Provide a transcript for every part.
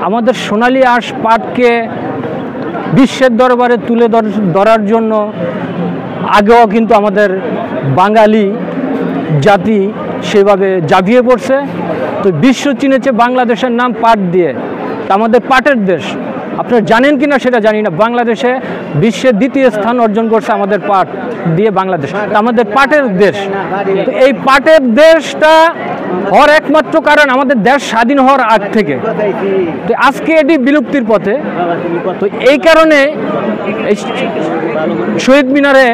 আমাদের সোনালী আঁশ পাটকে বিশ্বের দরবারে তুলে ধরার জন্য আগেও কিন্তু আমাদের বাঙালি জাতি সেভাবে ঝাঁপিয়ে পড়ছে। তো বিশ্ব চিনেছে বাংলাদেশের নাম পাট দিয়ে। আমাদের পাটের দেশ, আপনারা জানেন কি না সেটা জানি না, বাংলাদেশে বিশ্বের দ্বিতীয় স্থান অর্জন করছে আমাদের পাট দিয়ে বাংলাদেশ। আমাদের পাটের দেশ। তো এই পাটের দেশটা হওয়ার একমাত্র কারণ আমাদের দেশ স্বাধীন হওয়ার আগ থেকে। তো আজকে এটি বিলুপ্তির পথে। তো এই কারণে এই শহীদ মিনারে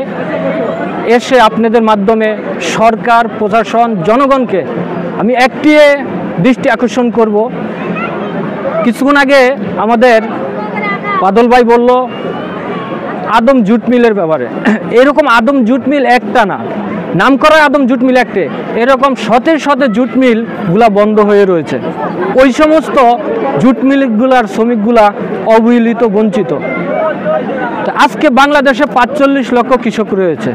এসে আপনাদের মাধ্যমে সরকার, প্রশাসন, জনগণকে আমি একটি দৃষ্টি আকর্ষণ করব। কিছুক্ষণ আগে আমাদের বাদল ভাই বলল আদম জুট মিলের ব্যাপারে। এরকম আদম জুট মিল একটা না, নাম করা আদম জুট মিল একটি, এরকম শতে শতে জুট মিলগুলা বন্ধ হয়ে রয়েছে। ওই সমস্ত জুট মিলগুলার শ্রমিকগুলা অবহেলিত, বঞ্চিত। তো আজকে বাংলাদেশে ৪৫ লক্ষ কৃষক রয়েছে।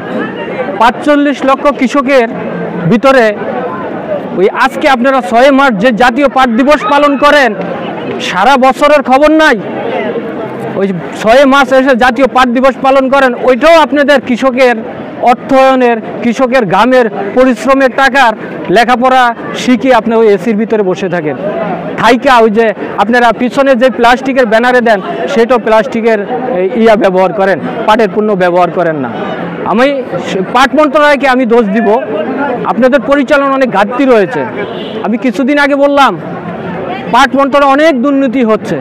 ৪৫ লক্ষ কৃষকের ভিতরে ওই আজকে আপনারা ৬ মার্চ যে জাতীয় পাট দিবস পালন করেন, সারা বছরের খবর নাই। ওই ৬ মার্চ এসে জাতীয় পাট দিবস পালন করেন, ওইটাও আপনাদের কৃষকের অর্থায়নের, কৃষকের ঘামের, পরিশ্রমের টাকার লেখাপড়া শিখে আপনি ওই এসির ভিতরে বসে থাকেন। থাইকা ওই যে আপনারা পিছনে যে প্লাস্টিকের ব্যানারে দেন, সেটাও প্লাস্টিকের ব্যবহার করেন, পাটের পণ্য ব্যবহার করেন না। আমি পাট মন্ত্রণালয়কে আমি দোষ দিব, আপনাদের পরিচালনা অনেক ঘাটতি রয়েছে। আমি কিছুদিন আগে বললাম পাট মন্ত্রণালয়ে অনেক দুর্নীতি হচ্ছে,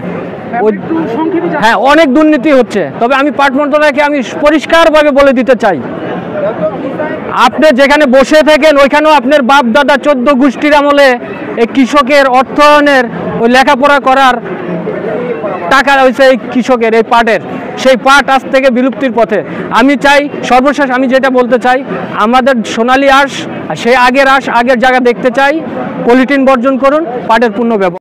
হ্যাঁ অনেক দুর্নীতি হচ্ছে। তবে আমি পাট মন্ত্রণালয়কে আমি পরিষ্কারভাবে বলে দিতে চাই, আপনি যেখানে বসে থাকেন ওইখানেও আপনার বাপ দাদা 14 গোষ্ঠীর আমলে এই কৃষকের অর্থায়নের ওই লেখাপড়া করার টাকা হয়েছে এই কৃষকের, এই পাটের। সেই পাট আজ থেকে বিলুপ্তির পথে। আমি চাই সর্বশেষ আমি যেটা বলতে চাই, আমাদের সোনালী আঁশ সেই আগের আঁশ আগের জায়গা দেখতে চাই। পলিথিন বর্জন করুন, পাটের পণ্য ব্যবহার